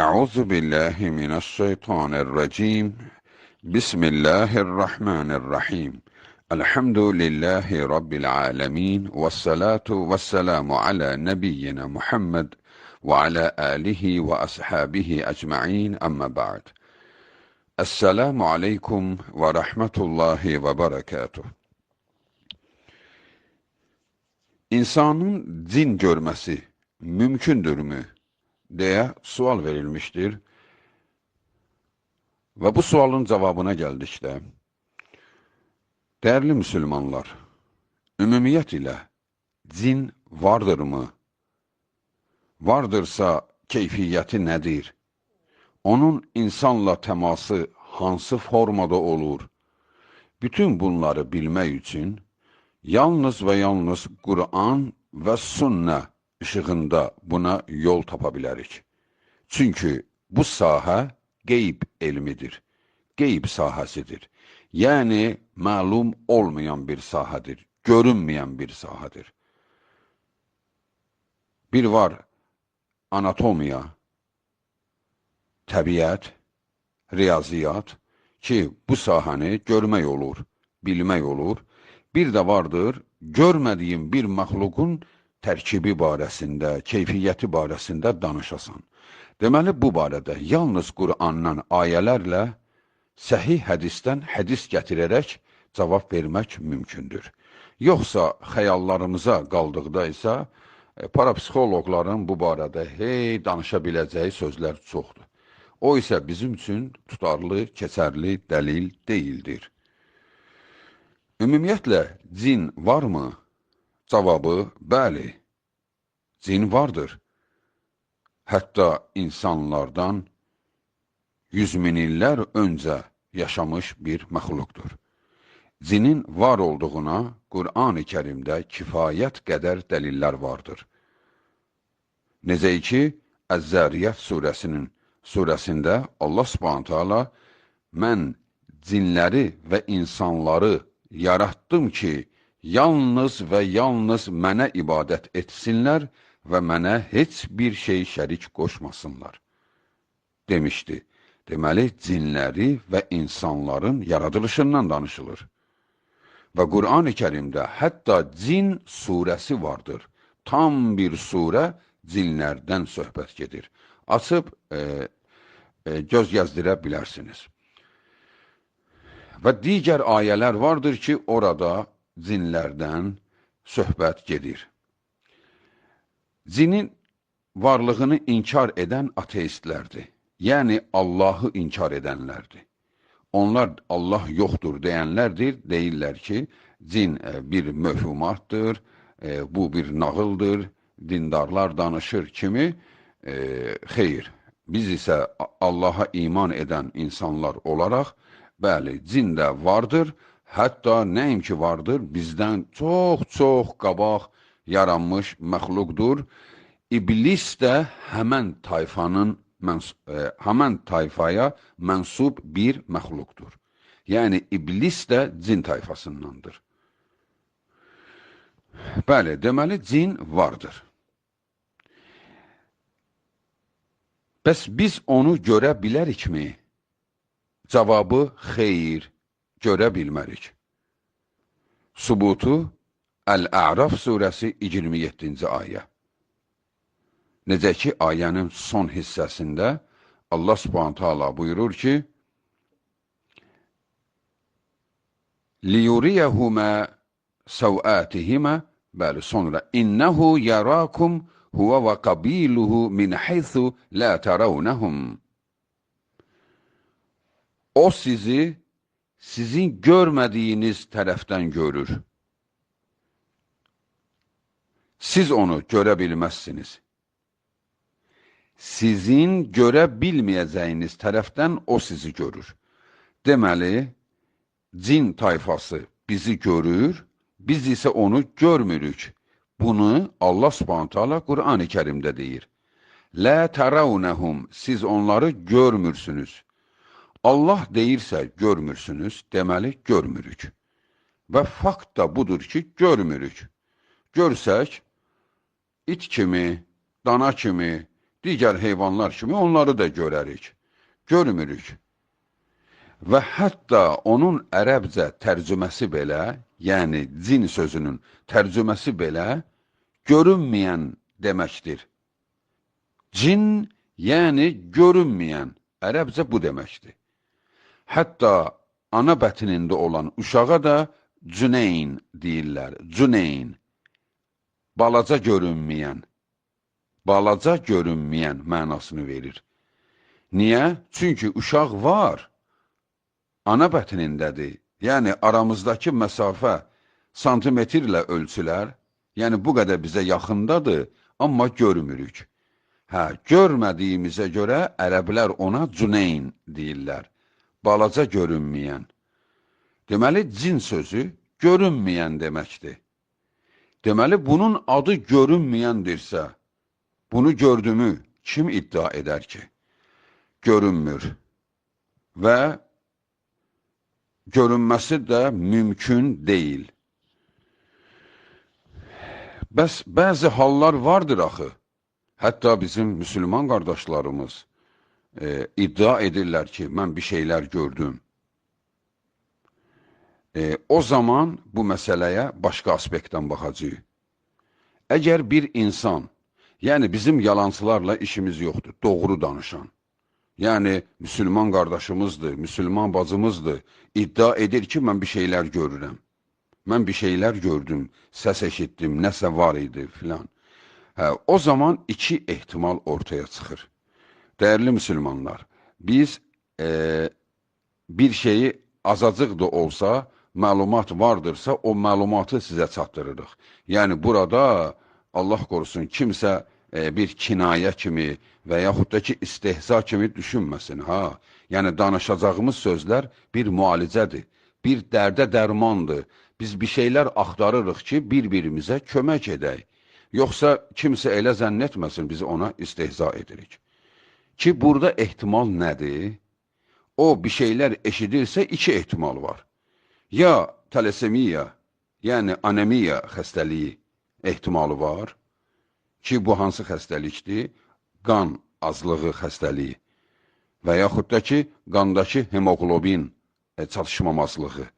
أعوذ بالله من الشيطان الرجيم بسم الله الرحمن الرحيم الحمد لله رب العالمين والصلاة والسلام على نبينا محمد وعلى آله وأصحابه أجمعين أما بعد السلام عليكم ورحمة الله وبركاته. İnsanın cin görmesi mümkündürmü diye sual verilmiştir. Ve bu sualın cevabına geldikdə, değerli Müslümanlar, ümumiyyət ilə cin vardırmı? Vardırsa keyfiyyəti nədir? Onun insanla təması hansı formada olur? Bütün bunları bilmək üçün yalnız və yalnız Qur'an və sünnə ışığında buna yol tapa bilərik. Çünki bu sahə qeyb elmidir, qeyb sahəsidir. Yəni, məlum olmayan bir sahədir, görünməyən bir sahədir. Bir var anatomiya, təbiət, riyaziyyat ki, bu sahəni görmək olur, bilmək olur. Bir də vardır, görmədiyin bir məxluqun tərkibi barəsində, keyfiyyəti barəsində danışasan. Deməli, bu barədə yalnız Qur'andan ayələrlə, səhih hədisdən hədis gətirərək cavab vermək mümkündür. Yoxsa xəyallarımıza qaldıqda isə parapsixoloqların bu barədə danışa biləcəyi sözlər çoxdur. O isə bizim üçün tutarlı, keçərli dəlil deyildir. Ümumiyyətlə, cin varmı? Cavabı, bəli, cin vardır. Hətta insanlardan 100.000 illər öncə yaşamış bir məxluqdur. Cinin var olduğuna Qur'an-ı Kərimdə kifayət qədər dəlillər vardır. Necə ki, Əz-Zəriyyət surəsində Allah Subhanahu taala mən cinləri və insanları yaratdım ki, yalnız və yalnız mənə ibadət etsinlər və mənə heç bir şey şərik qoşmasınlar, demişdi. Deməli, cinləri və insanların yaradılışından danışılır. Və Qur'an-ı Kərimdə hətta cin surəsi vardır. Tam bir surə cinlərdən söhbət gedir. Açıb göz gəzdirə bilərsiniz. Və digər ayələr vardır ki, orada cinlərdən söhbət gedir. Cinin varlığını inkar edən ateistlərdir. Yəni, Allahı inkar edənlərdir. Onlar Allah yoxdur deyənlərdir, deyirlər ki, cin bir möhümatdır, bu bir nağıldır, dindarlar danışır kimi. Xeyr, biz isə Allaha iman edən insanlar olaraq, bəli, cin də vardır, hətta nəinki vardır, bizdən çox qabaq yaranmış məxluqdur. İblis də həmən tayfaya mənsub bir məxluqdur. Yəni, iblis də cin tayfasındandır. Bəli, deməli, cin vardır. Bəs biz onu görə bilərikmi? Cavabı, xeyr, görə bilmərik. Subutu, Əl-A'raf surəsi 27-ci ayə. Necə ki, ayənin son hissəsində Allah Subhanahu taala buyurur ki, لِيُرِيَهُمَا سَوْآتِهِمَا bəli, sonra İnnəhu yarakum huve ve qabiluhu min haythu la tarawnahum. O sizi sizin görmədiyiniz tərəfdən görür. Siz onu görə bilməzsiniz. Sizin görə bilməyəcəyiniz tərəfdən o sizi görür. Deməli, cin tayfası bizi görür, biz isə onu görmürük. Bunu Allah Subhanahu taala Qur'an-ı Kərimdə deyir. La tarawnahum, siz onları görmürsünüz. Allah deyirsə görmürsünüz, deməli görmürük. Və fakt da budur ki, görmürük. Görsək, it kimi, dana kimi, digər heyvanlar kimi onları da görərik. Görmürük. Və hətta onun ərəbcə tərcüməsi belə, yəni cin sözünün tərcüməsi belə görünməyən deməkdir. Cin, yəni görünməyən, ərəbcə bu deməkdir. Hətta ana bətnində olan uşağa da cüneyn deyirlər, cüneyn. Balaca görünməyən, balaca görünməyən mənasını verir. Niyə? Çünki uşaq var, ana bətnindədir. Yəni, aramızdakı məsafə santimetrlə ölçülər, yəni bu qədər bizə yaxındadır, amma görmürük. Görmədiyimizə görə ərəblər ona cüneyn deyirlər, balaca görünməyən. Deməli, cin sözü görünməyən deməkdir. Deməli, bunun adı görünməyəndirsə, bunu gördüyümü kim iddia edər ki? Görünmür və görünməsi də mümkün deyil. Bəs bəzi hallar vardır axı. Hətta bizim müsəlman qardaşlarımız iddia edirlər ki, mən bir şeylər gördüm. O zaman bu məsələyə başqa aspektdən baxacağıq. Əgər bir insan, yəni bizim yalancılarla işimiz yoxdur, doğru danışan, yəni müsəlman qardaşımızdır, müsəlman bacımızdır, iddia edir ki, mən bir şeylər görürəm. Mən bir şeylər gördüm, səs eşitdim, nəsə var idi filan. O zaman iki ehtimal ortaya çıxır. Dəyərli müsəlmanlar, biz bir şeyi azacıq da olsa, məlumat vardırsa, o məlumatı sizə çatdırırıq. Yəni, burada Allah qorusun, kimsə bir kinayə kimi və yaxud da ki, istehza kimi düşünməsin. Yəni, danışacağımız sözlər bir müalicədir, bir dərdə dərmandır. Biz bir şeylər axtarırıq ki, bir-birimizə kömək edək. Yoxsa kimsə elə zənn etməsin, biz ona istehza edirik. Ki, burada ehtimal nədir? O, bir şeylər eşidirsə, iki ehtimal var. Ya talasemiya, yəni anemiya xəstəliyi ehtimalı var ki, bu hansı xəstəlikdir? Qan azlığı xəstəliyi və yaxud da ki, qandakı hemoglobin çatışmaması.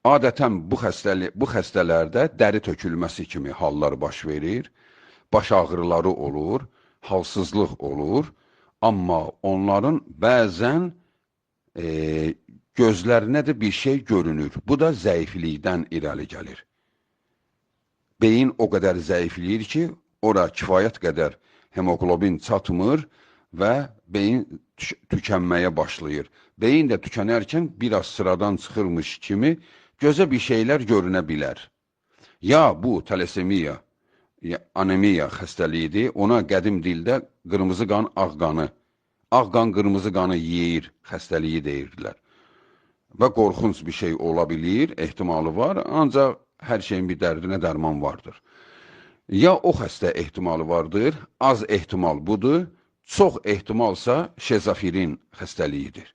Adətən bu xəstələrdə dəri tökülməsi kimi hallar baş verir, baş ağrıları olur, halsızlıq olur, amma onların bəzən gözlərinə də bir şey görünür. Bu da zəiflikdən irəli gəlir. Beyin o qədər zəifləyir ki, ora kifayət qədər hemoglobin çatmır və beyin tükənməyə başlayır. Beyin də tükənərkən biraz sıradan çıxırmış kimi gözə bir şeylər görünə bilər. Ya bu talasemiya, anemiya xəstəliyidir, ona qədim dildə qırmızı qan, ağ qanı, ağ qan qırmızı qanı yeyir xəstəliyi deyirdilər. Və qorxunc bir şey ola bilir, ehtimalı var, ancaq hər şeyin bir dərdinə dərman vardır. Ya o xəstə ehtimalı vardır, az ehtimal budur, çox ehtimalsa şezofirin xəstəliyidir.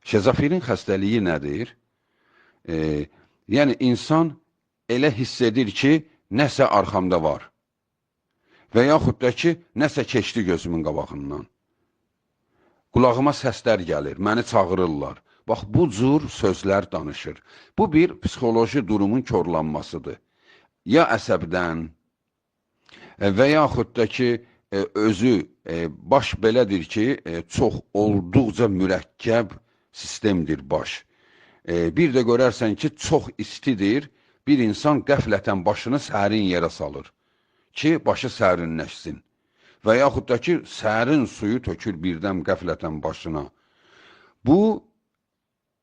Şezofirin xəstəliyi nədir? Yəni, insan elə hiss edir ki, nəsə arxamda var və yaxud da ki, nəsə keçdi gözümün qabağından. Qulağıma səslər gəlir, məni çağırırlar. Bax, bu cür sözlər danışır. Bu bir psixoloji durumun körlanmasıdır. Ya əsəbdən və yaxud da ki, özü baş belədir ki, çox olduqca mürəkkəb sistemdir baş. Bir də görərsən ki, çox istidir, bir insan qəflətən başını sərin yerə salır ki, başı sərinləşsin. Və yaxud da ki, sərin suyu tökür birdən qəflətən başına. Bu,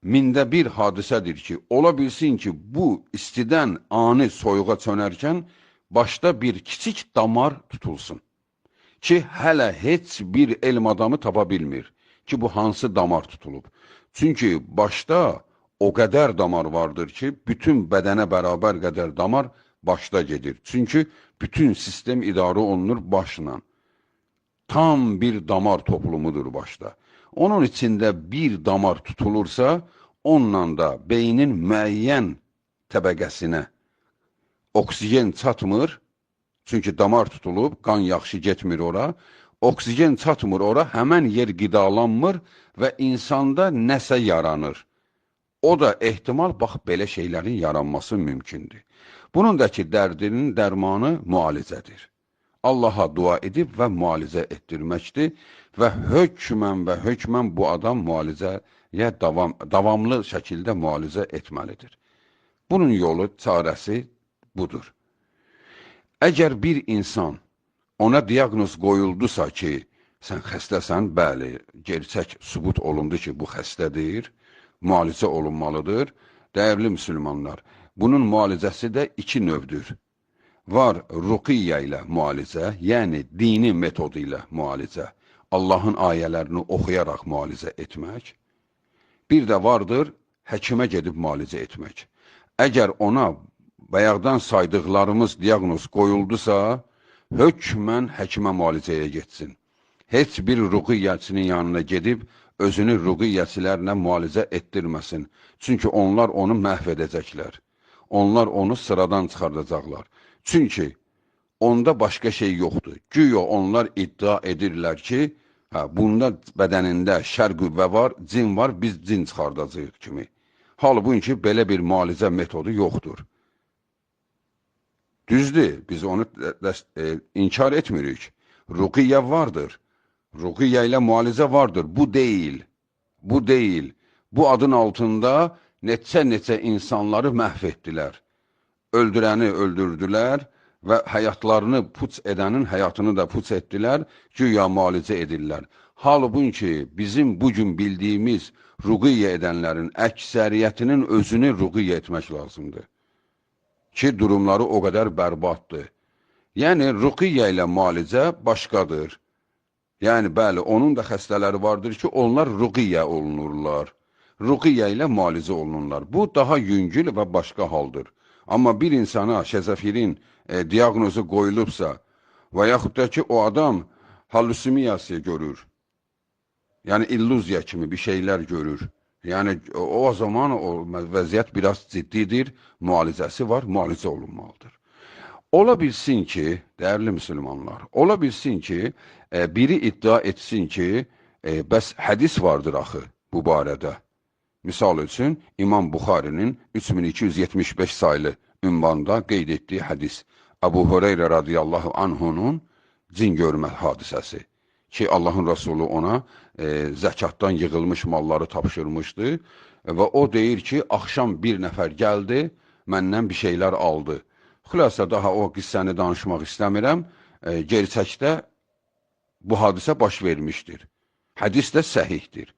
mində bir hadisədir ki, ola bilsin ki, bu istidən ani soyuğa çönərkən başda bir kiçik damar tutulsun. Ki, hələ heç bir elm adamı tapa bilmir ki, bu hansı damar tutulub. Çünki başda o qədər damar vardır ki, bütün bədənə bərabər qədər damar başda gedir. Çünki bütün sistem idarə olunur başla. Tam bir damar toplumudur başda. Onun içində bir damar tutulursa, onunla da beynin müəyyən təbəqəsinə oksigen çatmır, Çünki damar tutulub, qan yaxşı getmir ora, oksigen çatmır ora, həmən yer qidalanmır və insanda nəsə yaranır. O da ehtimal, bax, belə şeylərin yaranması mümkündür. Bunun da ki, dərdinin dərmanı müalicədir. Allaha dua edib və müalicə etdirməkdir və hökmən bu adam müalicəyə davamlı şəkildə müalicə etməlidir. Bunun yolu, çarəsi budur. Əgər bir insan ona diaqnoz qoyuldusa ki, sən xəstəsən, bəli, gerçək sübut olundu ki, bu xəstədir, müalicə olunmalıdır. Dəyərli müsəlmanlar, bunun müalicəsi də iki növdür. Var ruqiyyə ilə müalicə, yəni dini metodu ilə müalicə, Allahın ayələrini oxuyaraq müalicə etmək. Bir də vardır, həkimə gedib müalicə etmək. Əgər ona bayaqdan saydıqlarımız diaqnoz qoyuldusa, hökmən həkimə müalicəyə getsin. Heç bir ruqiyyəçinin yanına gedib, özünü ruqiyyəçilərlə müalicə etdirməsin. Çünki onlar onu məhv edəcəklər. Onlar onu sıradan çıxardacaqlar. Çünki onda başqa şey yoxdur. Güya onlar iddia edirlər ki, bunda bədənində şər qüvvə var, cin var, biz cin çıxardacağıq kimi. Halbuki belə bir müalicə metodu yoxdur. Düzdür, biz onu inkar etmirik. Ruqiyyə vardır. Ruqiyyə ilə müalicə vardır. Bu deyil. Bu deyil. Bu adın altında neçə insanları məhv etdilər. Öldürəni öldürdülər və həyatlarını puç edənin həyatını da puç etdilər, güya müalicə edirlər. Halbuki bizim bugün bildiyimiz ruqiyyə edənlərin əksəriyyətinin özünü ruqiyyə etmək lazımdır. Ki, durumları o qədər bərbaddır. Yəni, ruqiyyə ilə müalicə başqadır. Yəni, bəli, onun da xəstələri vardır ki, onlar ruqiyyə olunurlar. Ruqiyyə ilə müalicə olunurlar. Bu, daha yüngül və başqa haldır. Amma bir insana şəzəfirin diaqnozu qoyulubsa və yaxud da ki, o adam hallusinasiyası görür, yəni illüziya kimi bir şeylər görür. Yəni, o zaman o vəziyyət biraz ciddidir, müalicəsi var, müalicə olunmalıdır. Ola bilsin ki, dəyərli müsəlmanlar, ola bilsin ki, biri iddia etsin ki, bəs hədis vardır axı bu barədə. Misal üçün, İmam Buxarinin 3275 saylı ünvanda qeyd etdiyi hədis, Əbu Hüreyrə radiyallahu anhunun cin görmə hadisəsi ki, Allahın Rasulü ona zəkatdan yığılmış malları tapşırmışdı və o deyir ki, axşam bir nəfər gəldi, məndən bir şeylər aldı. Xülasə, daha o qissəni danışmaq istəmirəm, gerçəkdə bu hadisə baş vermişdir. Hədis də səhihdir.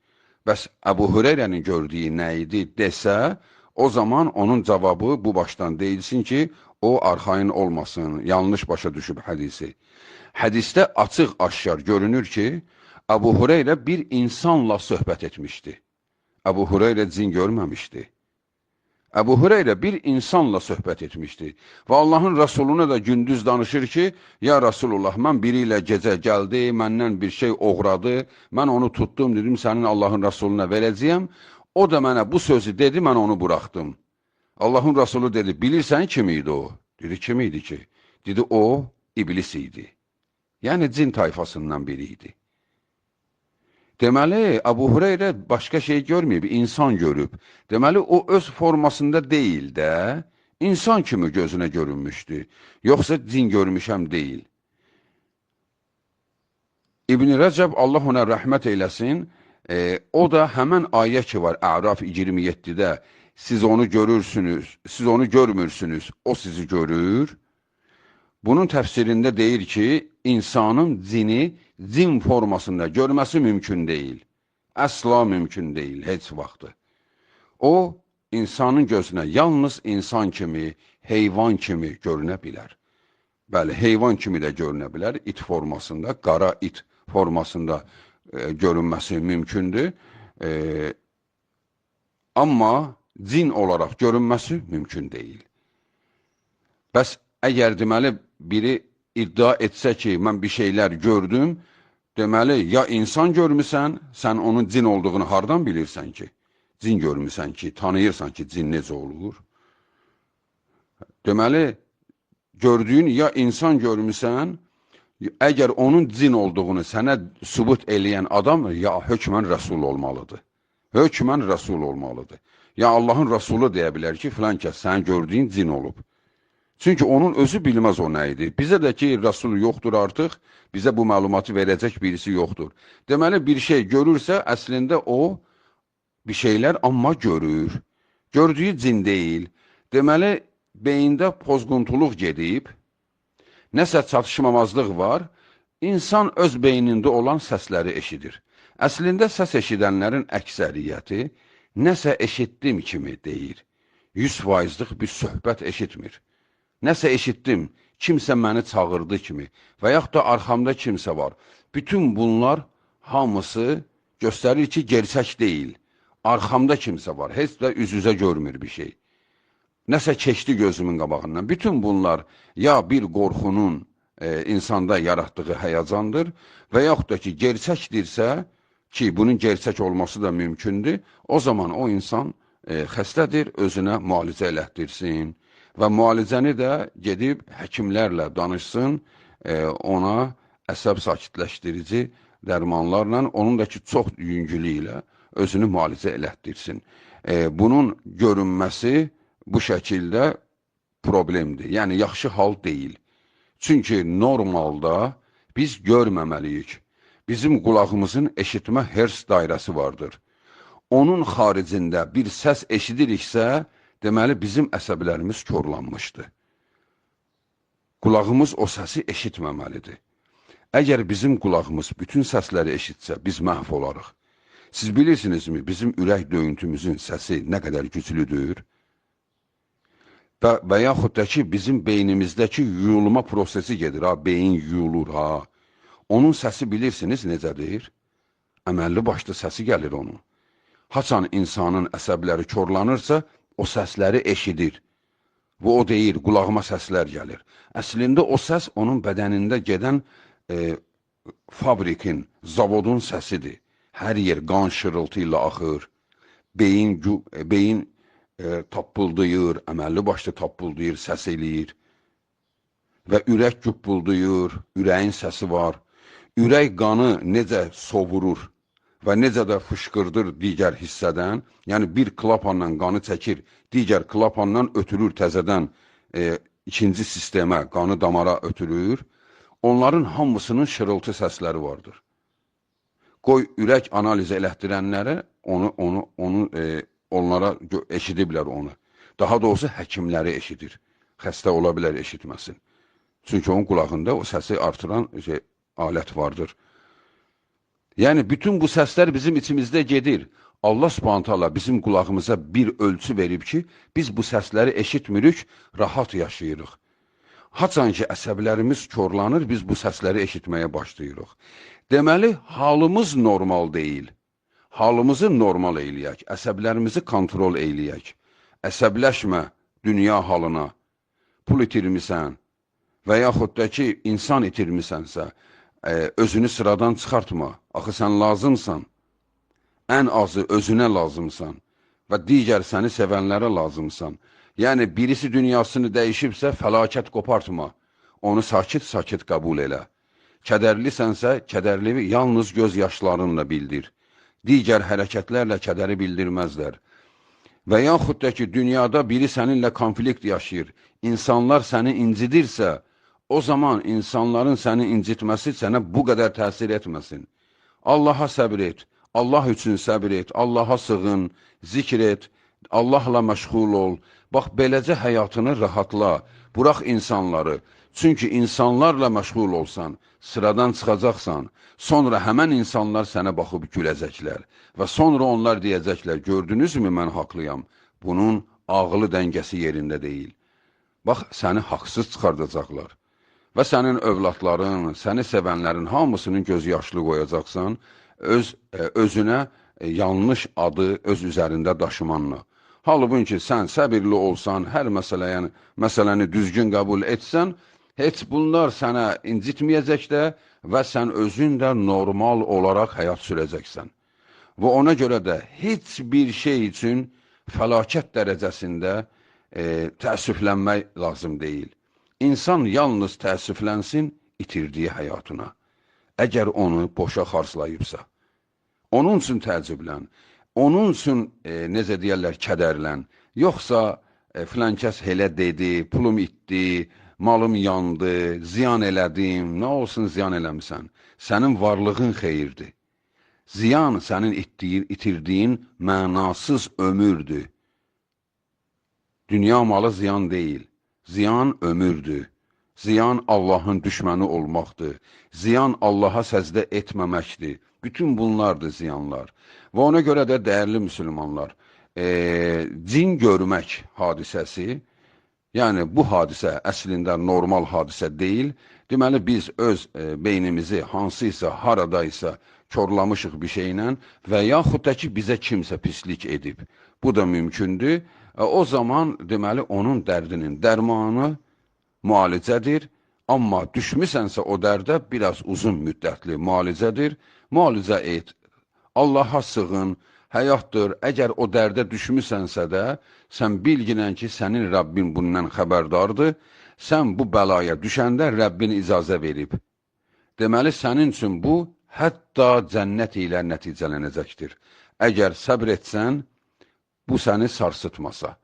Bəs Əbu Hüreyrənin gördüyü nə idi desə, o zaman onun cavabı bu başdan deyilsin ki, o arxayın olmasın, yanlış başa düşüb hədisi. Hədisdə açıq-aşkar görünür ki, Əbu Hüreyrə bir insanla söhbət etmişdi. Əbu Hüreyrə cin görməmişdi. Əbu Hüreyrə bir insanla söhbət etmişdi. Və Allahın Rasuluna da gündüz danışır ki, ya Rasulullah, mən biri ilə gecə gəldi, məndən bir şey oğradı, mən onu tutdum, dedim, sənin Allahın Rasuluna verəcəyəm. O da mənə bu sözü dedi, mən onu buraxdım. Allahın Rasulü dedi, bilirsən kim idi o? Dedi, kim idi ki? Dedi, o iblis idi. Yəni, cin tayfasından biri idi. Deməli, Əbu Hüreyrə başqa şey görməyib, insan görüb. Deməli, o öz formasında deyil də, insan kimi gözünə görünmüşdü. Yoxsa cin görmüşəm deyil. İbn Rəcəb, Allah ona rəhmət eyləsin, o da həmən ayə ki var, Əraf 27-də, siz onu görürsünüz, siz onu görmürsünüz, o sizi görür. Bunun təfsirində deyir ki, insanın cini cin formasında görməsi mümkün deyil. Əsla mümkün deyil, heç vaxtı. O, insanın gözünə yalnız insan kimi, heyvan kimi görünə bilər. Bəli, heyvan kimi də görünə bilər, it formasında, qara it formasında görünməsi mümkündür. Amma cin olaraq görünməsi mümkün deyil. Bəs əgər deməli, biri iddia etsə ki, mən bir şeylər gördüm, deməli, ya insan görmüsən, sən onun cin olduğunu hardan bilirsən ki? Cin görmüsən ki, tanıyırsan ki, cin necə olur? Deməli, gördüyün ya insan görmüsən, əgər onun cin olduğunu sənə sübut eləyən adam ya hökmən rəsul olmalıdır. Hökmən rəsul olmalıdır. Ya Allahın rəsulu deyə bilər ki, filan kəs sənin gördüyün cin olub. Çünki onun özü bilməz o nə idi. Bizə də ki, rəsul yoxdur artıq, bizə bu məlumatı verəcək birisi yoxdur. Deməli, bir şey görürsə, əslində o bir şeylər amma görür. Gördüyü cin deyil. Deməli, beyində pozğuntuluq gedib, nəsə çatışmamazlıq var, insan öz beynində olan səsləri eşidir. Əslində səs eşidənlərin əksəriyyəti nəsə eşitdim kimi deyir. 100%'lik bir söhbət eşitmir. Nəsə eşitdim, kimsə məni çağırdı kimi və yaxud da arxamda kimsə var. Bütün bunlar hamısı göstərir ki, gerçək deyil. Arxamda kimsə var, heç də üz-üzə görmür bir şey. Nəsə keçdi gözümün qabağından. Bütün bunlar ya bir qorxunun insanda yaratdığı həyacandır və yaxud da ki, gerçəkdirsə, ki, bunun gerçək olması da mümkündür, o zaman o insan xəstədir, özünə müalicə elətdirsin və müalicəni də gedib həkimlərlə danışsın, ona əsəb sakitləşdirici dərmanlarla, onun da ki, çox yüngülü ilə özünü müalicə elətdirsin. Bunun görünməsi bu şəkildə problemdir, yəni yaxşı hal deyil. Çünki normalda biz görməməliyik. Bizim qulağımızın eşitmə hertz dairəsi vardır. Onun xaricində bir səs eşidiriksə, deməli bizim əsəblərimiz korlanmışdır. Qulağımız o səsi eşitməməlidir. Əgər bizim qulağımız bütün səsləri eşitsə, biz məhv olarıq. Siz bilirsinizmi, bizim ürək döyüntümüzün səsi nə qədər güclüdür? Və yaxud da ki, bizim beynimizdəki yuyulma prosesi gedir, beyin yuyulur, onun səsi bilirsiniz necədir? Əməlli başlı səsi gəlir onun. Haçan insanın əsəbləri korlanırsa, o səsləri eşidir. Və o deyir, qulağıma səslər gəlir. Əslində o səs onun bədənində gedən fabrikin, zavodun səsidir. Hər yer qan şırıltı ilə axır. Beyin tapbulduyur, əməlli başlı tapbulduyur, səs eləyir. Və ürək güpbulduyur, ürəyin səsi var. Ürək qanı necə sovurur və necə də fışqırdır digər hissədən, yəni bir klapanla qanı çəkir, digər klapanla ötürür təzədən ikinci sistemə, qanı damara ötürür, onların hamısının şırıltı səsləri vardır. Qoy ürək analiz elətdirənlərə onlara eşidiblər onu. Daha doğrusu həkimləri eşidir. Xəstə ola bilər eşitməsin. Çünki onun qulağında o səsi artıran alət vardır. Yəni, bütün bu səslər bizim içimizdə gedir. Allah Subhanahu taala bizim qulağımıza bir ölçü verib ki, biz bu səsləri eşitmirik, rahat yaşayırıq. Haçan ki, əsəblərimiz korlanır, biz bu səsləri eşitməyə başlayırıq. Deməli, halımız normal deyil. Halımızı normal eyləyək, əsəblərimizi kontrol eyləyək. Əsəbləşmə dünya halına, pul itirmisən və yaxud da ki, insan itirmisənsə, özünü sıradan çıxartma. Axı sən lazımsan, ən azı özünə lazımsan və digər səni sevənlərə lazımsan. Yəni, birisi dünyasını dəyişibsə, fəlakət qopartma. Onu sakit-sakit qəbul elə. Kədərlisənsə, kədərli yalnız göz yaşlarınla bildir. Digər hərəkətlərlə kədəri bildirməzlər. Və yaxud da ki, dünyada biri səninlə konflikt yaşayır, insanlar səni incidirsə, o zaman insanların səni incitməsi sənə bu qədər təsir etməsin. Allaha səbr et, Allah üçün səbr et, Allaha sığın, zikr et, Allahla məşğul ol. Bax, beləcə həyatını rahatla, burax insanları. Çünki insanlarla məşğul olsan, sıradan çıxacaqsan, sonra həmən insanlar sənə baxıb güləcəklər və sonra onlar deyəcəklər, gördünüzmü mən haqlıyam, bunun ağlı dəngəsi yerində deyil. Bax, səni haqsız çıxardacaqlar və sənin övladların, səni sevənlərin hamısının gözü yaşlı qoyacaqsan, özünə yanlış adı öz üzərində daşımanla. Halbuki sən səbirli olsan, hər məsələni düzgün qəbul etsən, heç bunlar sənə incitməyəcək də və sən özün də normal olaraq həyat sürəcəksən. Və ona görə də heç bir şey üçün fəlakət dərəcəsində təəssüflənmək lazım deyil. İnsan yalnız təəssüflənsin itirdiyi həyatına. Əgər onu boşa xarclayıbsa, onun üçün təəccüblən, onun üçün, necə deyərlər, kədərlən. Yoxsa filan kəs elə dedi, pulum itdi, malım yandı, ziyan elədim, nə olsun ziyan eləmirsən? Sənin varlığın xeyirdir. Ziyan sənin itirdiyin mənasız ömürdür. Dünya malı ziyan deyil. Ziyan ömürdür. Ziyan Allahın düşməni olmaqdır. Ziyan Allaha səzdə etməməkdir. Bütün bunlardır ziyanlar. Və ona görə də dəyərli müsəlmanlar, cin görmək hadisəsi, yəni bu hadisə əslində normal hadisə deyil. Deməli, biz öz beynimizi hansıysa, haradaysa körlamışıq bir şeylə və yaxud da ki, bizə kimsə pislik edib. Bu da mümkündür. O zaman, deməli, onun dərdinin dərmanı müalicədir. Amma düşmüsənsə o dərdə biraz uzun müddətli müalicədir. Müalicə et, Allaha sığın, həyatdır. Əgər o dərdə düşmüsənsə də, sən bilginən ki, sənin Rəbbin bundan xəbərdardır. Sən bu bəlaya düşəndə Rəbbin icazə verib. Deməli, sənin üçün bu, hətta cənnət ilə nəticələnəcəkdir. Əgər səbr etsən, bu səni sarsıtmasa.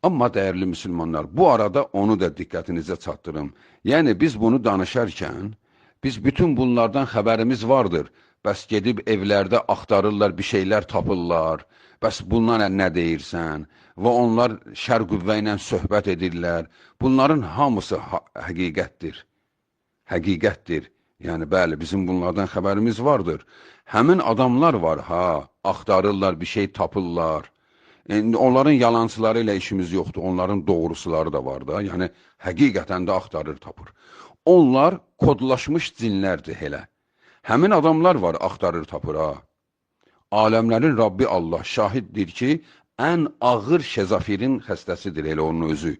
Amma dəyərli müsəlmanlar, bu arada onu da diqqətinizə çatdırım. Yəni, biz bunu danışarkən, biz bütün bunlardan xəbərimiz vardır. Bəs gedib evlərdə axtarırlar, bir şeylər tapırlar. Bəs bunlara nə deyirsən? Və onlar şər qüvvə ilə söhbət edirlər. Bunların hamısı həqiqətdir. Həqiqətdir. Yəni, bəli, bizim bunlardan xəbərimiz vardır. Həmin adamlar var, axtarırlar, bir şey tapırlar. Onların yalancıları ilə işimiz yoxdur, onların doğrusuları da var da, yəni həqiqətən də axtarır, tapır. Onlar kodlaşmış cinlərdir elə. Həmin adamlar var, axtarır, tapır, Aləmlərin Rabbi Allah şahiddir ki, ən ağır şezafirin xəstəsidir elə onun özü.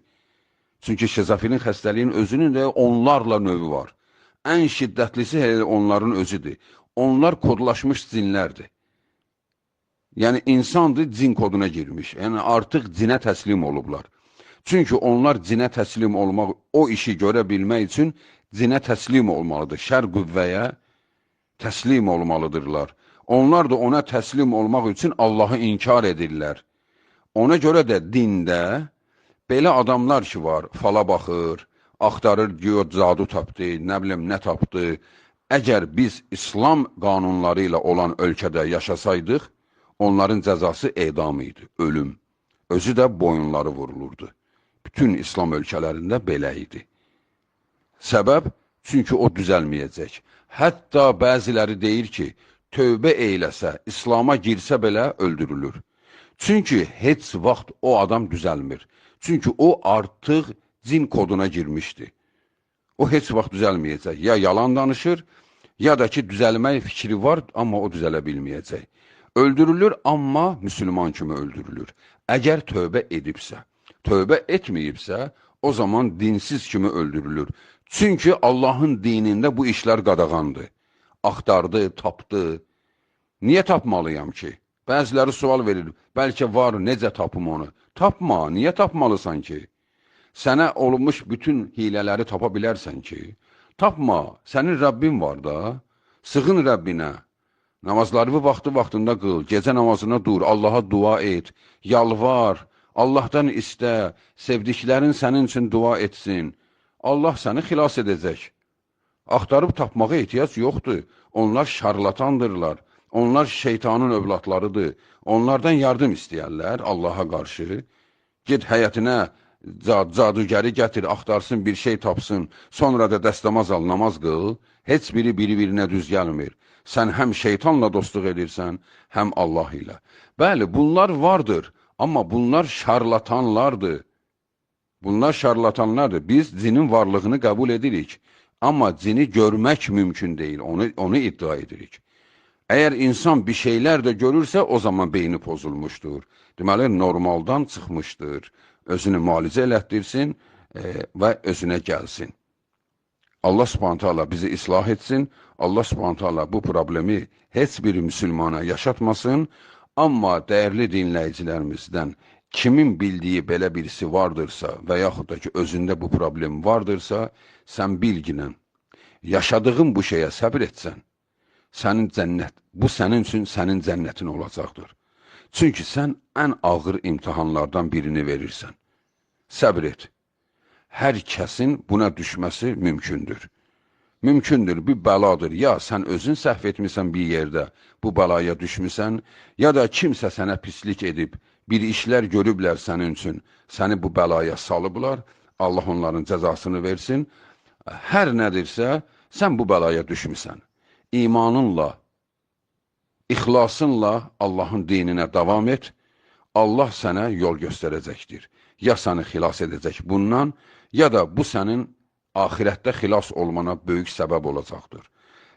Çünki şezafirin xəstəliyin özünün də onlarla növü var. Ən şiddətlisi elə onların özüdür. Onlar kodlaşmış cinlərdir. Yəni, insandır, cin koduna girmiş. Yəni, artıq cinə təslim olublar. Çünki onlar cinə təslim olmaq, o işi görə bilmək üçün cinə təslim olmalıdır. Şər qüvvəyə təslim olmalıdırlar. Onlar da ona təslim olmaq üçün Allahı inkar edirlər. Ona görə də dində belə adamlar ki var, fala baxır, axtarır, diyor, cadu tapdı, nə bilim, nə tapdı. Əgər biz İslam qanunları ilə olan ölkədə yaşasaydıq, onların cəzası edam idi, ölüm. Özü də boyunları vurulurdu. Bütün İslam ölkələrində belə idi. Səbəb? Çünki o düzəlməyəcək. Hətta bəziləri deyir ki, tövbə eyləsə, İslama girsə belə öldürülür. Çünki heç vaxt o adam düzəlmir. Çünki o artıq cin koduna girmişdi. O heç vaxt düzəlməyəcək. Ya yalan danışır, ya da ki, düzəlmək fikri var, amma o düzələ bilməyəcək. Öldürülür, amma müsəlman kimi öldürülür. Əgər tövbə edibsə, tövbə etməyibsə, o zaman dinsiz kimi öldürülür. Çünki Allahın dinində bu işlər qadağandır. Axtardı, tapdı. Niyə tapmalıyam ki? Bəziləri sual verir, bəlkə var, necə tapım onu? Tapma, niyə tapmalısan ki? Sənə olmuş bütün hilələri tapa bilərsən ki? Tapma, sənin Rəbbin var da, sığın Rəbbinə. Namazlarını vaxtında qıl, gecə namazına dur, Allaha dua et, yalvar, Allahdan istə, sevdiklərin sənin üçün dua etsin. Allah səni xilas edəcək. Axtarıb tapmağa ehtiyac yoxdur. Onlar şarlatandırlar. Onlar şeytanın övladlarıdır. Onlardan yardım istəyərlər Allaha qarşı. Get həyətinə cadugəri gətir, axtarsın, bir şey tapsın, sonra da dəstəmaz al, namaz qıl. Heç biri bir-birinə düz gəlmir. Sən həm şeytanla dostluq edirsən, həm Allah ilə. Bəli, bunlar vardır, amma bunlar şarlatanlardır. Bunlar şarlatanlardır. Biz cinin varlığını qəbul edirik. Amma cini görmək mümkün deyil, onu iddia edirik. Əgər insan bir şeylər də görürsə, o zaman beyni pozulmuşdur. Deməli, normaldan çıxmışdır. Özünü müalicə elətdirsin və özünə gəlsin. Allah Subhanahu taala bizi islah etsin. Allah Subhanahu taala bu problemi heç bir müsəlmana yaşatmasın. Amma dəyərli dinləyicilərimizdən kimin bildiyi belə birisi vardırsa və yaxud da ki, özündə bu problem vardırsa, sən bilginən, yaşadığın bu şeyə səbr etsən, bu sənin üçün sənin cənnətin olacaqdır. Çünki sən ən ağır imtihanlardan birini verirsən. Səbr et. Hər kəsin buna düşməsi mümkündür. Mümkündür, bir bəladır. Ya sən özün səhv etmirsən bir yerdə, bu bəlaya düşmüsən, ya da kimsə sənə pislik edib, bir işlər görüblər sənin üçün, səni bu bəlaya salıblar, Allah onların cəzasını versin. Hər nədirsə, sən bu bəlaya düşmüsən. İmanınla, ixlasınla Allahın dininə davam et, Allah sənə yol göstərəcəkdir. Ya səni xilas edəcək bundan, ya da bu sənin ahirətdə xilas olmana böyük səbəb olacaqdır.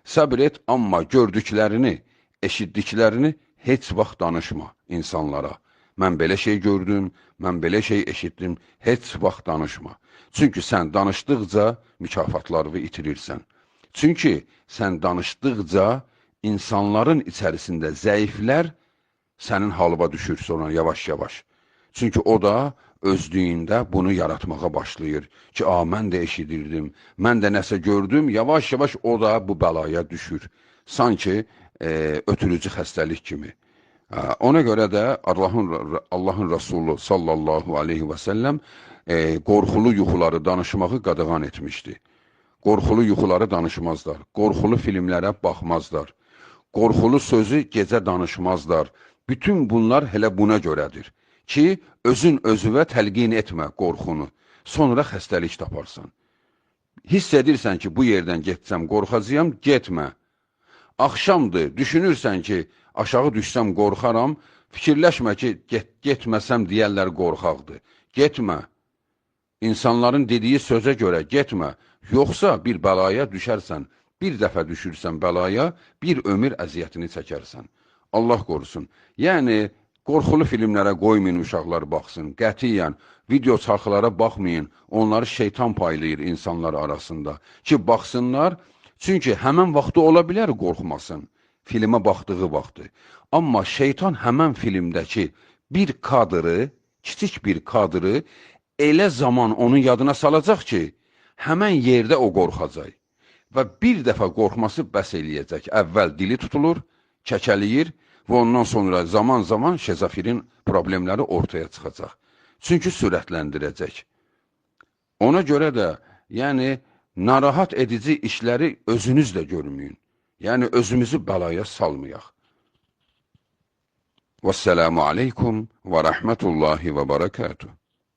Səbr et, amma gördüklərini, eşitdiklərini heç vaxt danışma insanlara. Mən belə şey gördüm, mən belə şey eşitdim, heç vaxt danışma. Çünki sən danışdıqca mükafatlarını itirirsən. Çünki sən danışdıqca insanların içərisində zəiflər sənin halıba düşür sonra yavaş-yavaş. Çünki o da özlüyündə bunu yaratmağa başlayır ki, mən də eşidirdim, mən də nəsə gördüm, yavaş-yavaş o da bu bəlaya düşür. Sanki ötürücü xəstəlik kimi. Ona görə də Allahın Rasulü sallallahu aleyhi və səlləm qorxulu yuxuları danışmağı qadağan etmişdi. Qorxulu yuxuları danışmazlar, qorxulu filmlərə baxmazlar, qorxulu sözü gecə danışmazlar. Bütün bunlar hələ buna görədir ki, özün özüvə təlqin etmə qorxunu, sonra xəstəlik taparsan. Hiss edirsən ki, bu yerdən getsəm, qorxacağam, getmə. Axşamdır, düşünürsən ki, aşağı düşsəm qorxaram, fikirləşmə ki, getməsəm deyərlər qorxaqdır. Getmə. İnsanların dediyi sözə görə getmə. Yoxsa bir bəlaya düşərsən, bir dəfə düşürsən bəlaya, bir ömür əziyyətini çəkərsən. Allah qorusun. Yəni, qorxulu filmlərə qoymayın uşaqlar baxsın, qətiyyən, video çarxılara baxmayın, onları şeytan paylayır insanlar arasında. Ki, baxsınlar, çünki həmən vaxtı ola bilər qorxmasın, filmə baxdığı vaxtı. Amma şeytan həmən filmdəki bir kadrı, kiçik bir kadrı elə zaman onun yadına salacaq ki, həmən yerdə o qorxacaq. Və bir dəfə qorxması bəs eləyəcək. Əvvəl dili tutulur, kəkəliyir və ondan sonra zaman-zaman şezofirin problemləri ortaya çıxacaq. Çünki sürətləndirəcək. Ona görə də, yəni, narahat edici işləri özünüz də görməyin. Yəni, özümüzü bəlaya salmayaq. Vəssalamu aleykum və rəhmətullahi və bərəkatuhu.